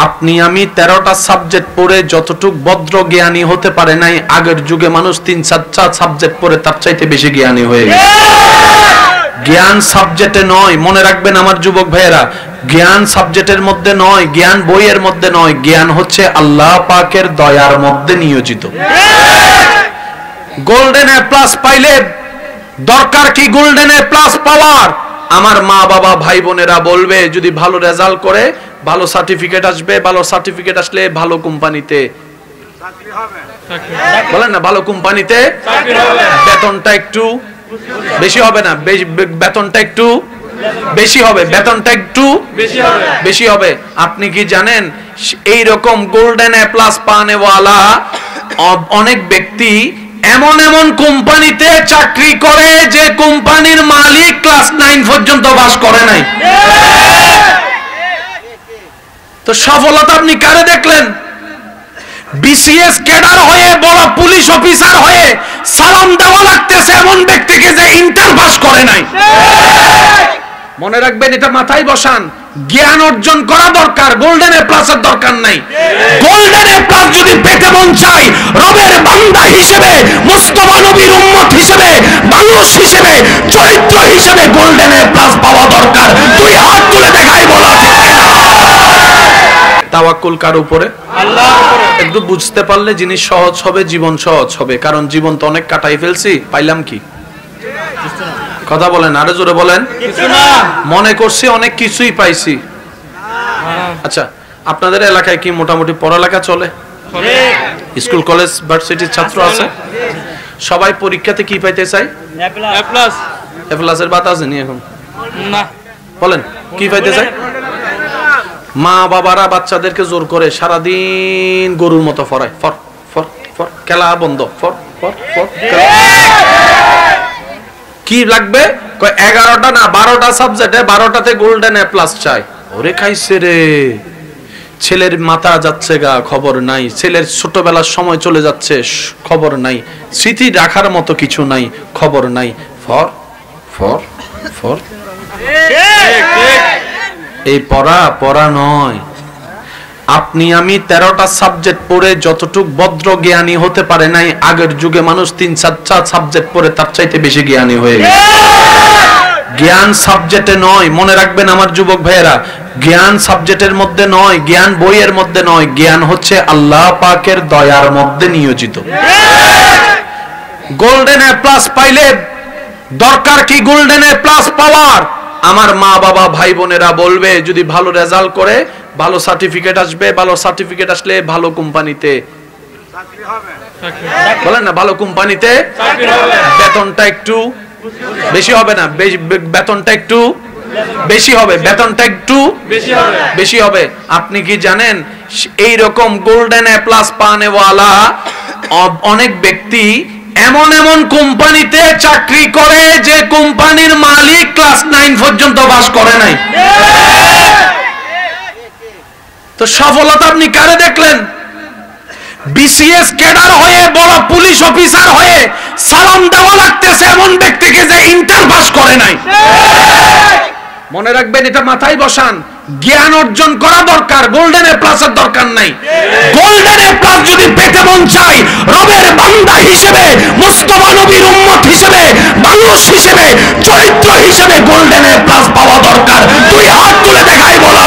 আপনি আমি 13টা সাবজেক্ট পড়ে যতটুক ভদ্র জ্ঞানী হতে পারে নাই, আগের যুগে মানুষ 3-4টা সাবজেক্ট পড়ে তার চাইতে বেশি জ্ঞানী হয়ে গেছে। জ্ঞান সাবজেক্টে নয়, মনে রাখবেন আমার যুবক ভাইয়েরা, জ্ঞান সাবজেক্টের মধ্যে নয়, জ্ঞান বইয়ের মধ্যে নয়, জ্ঞান হচ্ছে আল্লাহ পাকের দয়ার মধ্যে নিয়োজিত। গোল্ডেন এ প্লাস পাইলে দরকার কি গোল্ডেন এ প্লাস পাওয়ার? আমার মা বাবা ভাই বোনেরা বলবে যদি ভালো রেজাল্ট করে ভালো সার্টিফিকেট আসবে, ভালো সার্টিফিকেট আসলে ভালো কোম্পানিতে চাকরি হবে, বলেন না ভালো কোম্পানিতে চাকরি হবে, বেতনটা একটু বেশি হবে না, বেতনটা একটু বেশি হবে, বেতনটা একটু বেশি হবে। আপনি কি জানেন এই রকম গোল্ডেন এ প্লাস পানেওয়ালা অনেক ব্যক্তি এমন এমন কোম্পানিতে চাকরি করে যে কোম্পানির মালিক ক্লাস 9 পর্যন্ত পাস করে নাই। তো সফলতা আপনি কারে দেখলেন? বিসিএস ক্যাডার হয়ে বড় পুলিশ অফিসার হয়ে সালাম দেওয়া লাগতেছে এমন ব্যক্তিকে যে ইন্টার পাস করে নাই। মনে রাখবেন, এটা মাথায় বসান, জ্ঞান অর্জন করা দরকার, গোল্ডেন এ প্লাসের দরকার নাই। গোল্ডেন এ প্লাস যদি পেতে মন চাই, রবের বান্দা হিসেবে, মুস্তাফা নবীর উম্মত হিসেবে, মানুষ হিসেবে, চরিত্র হিসেবে গোল্ডেন এ প্লাস পাওয়া দরকার। দুই হাত তুলে দেখাই বলা ঠিক কিনা? তাওয়াক্কুল কার উপরে? আল্লাহর উপরে। একটু বুঝতে পারলে জিনিস সহজ হবে, জীবন সহজ হবে। কারণ জীবন তো অনেক কাটাই ফেলছি, পাইলাম কি? কথা বলেন, আরো জোরে বলেন। কিছু না। মনে করছি অনেক কিছুই পাইছি। আচ্ছা, আপনাদের এলাকায় কি মোটামুটি পড়ালেখা চলে? স্কুল কলেজ ভার্সিটির ছাত্র আছে? সবাই পরীক্ষাতে কি পাইতে চাই? এ প্লাস। এ প্লাসের বাত আছে নি এখন? না। বলেন কি পাইতে চাই? মা বাবারা বাচ্চাদেরকে জোর করে সারাদিন গরুর মতো ফরায়, ফর ফর ফর, খেলা বন্ধ, ফর ফর ফর। কি লাগবে? 11টা না 12টা সাবজেক্টে 12টাতে গোল্ডেন এ প্লাস চাই। ওরে খাইছে রে, ছেলের মাথা যাচ্ছে গা, খবর নাই, ছেলের ছোটবেলার সময় চলে যাচ্ছে, খবর নাই, স্মৃতি রাখার মতো কিছু নাই, খবর নাই, ফর ফর ফর। এই পড়া নয়। আপনি আমি 13টা সাবজেক্ট পড়ে যতটুক ভদ্র জ্ঞানী হতে পারে নাই, আগের যুগে মানুষ 3-4টা সাবজেক্ট পড়ে তার চাইতে বেশি জ্ঞানী হয়ে গেছে। জ্ঞান সাবজেক্টে নয়, মনে রাখবেন আমার যুবক ভাইয়েরা, জ্ঞান সাবজেক্টের মধ্যে নয়, জ্ঞান বইয়ের মধ্যে নয়, জ্ঞান হচ্ছে আল্লাহ পাকের দয়ার মধ্যে নিয়োজিত। গোল্ডেন এ প্লাস পাইলে দরকার কি গোল্ডেন এ প্লাস পাওয়ার? আমার মা বাবা ভাই বোনেরা বলবে যদি ভালো রেজাল্ট করে ভালো সার্টিফিকেট আসবে, ভালো সার্টিফিকেট আসলে ভালো কোম্পানিতে চাকরি হবে, বলেন না ভালো কোম্পানিতে চাকরি হবে, বেতনটা একটু বেশি হবে না, বেতনটা একটু বেশি হবে, বেতনটা একটু বেশি হবে। আপনি কি জানেন এই রকম গোল্ডেন এ প্লাস পানেওয়ালা অনেক ব্যক্তি এমন এমন কোম্পানিতে চাকরি করে যে কোম্পানির মালিক ক্লাস 9 পর্যন্ত পাস করে নাই। তো সফলতা আপনি কারে দেখলেন? বিসিএস ক্যাডার হয়ে বড় পুলিশ অফিসার হয়ে সালাম দেওয়া লাগতেছে এমন ব্যক্তিকে যে ইন্টার পাস করে নাই। মনে রাখবেন, এটা মাথায় বসান, জ্ঞান অর্জন করা দরকার, গোল্ডেন এ প্লাসের দরকার নাই। গোল্ডেন এ প্লাস যদি পেতে মন চাই, রবের বান্দা হিসেবে, মুস্তাফা নবীর উম্মত হিসেবে, মানুষ হিসেবে, চরিত্র হিসেবে গোল্ডেন এ প্লাস পাওয়া দরকার। দুই হাত তুলে দেখাই বলা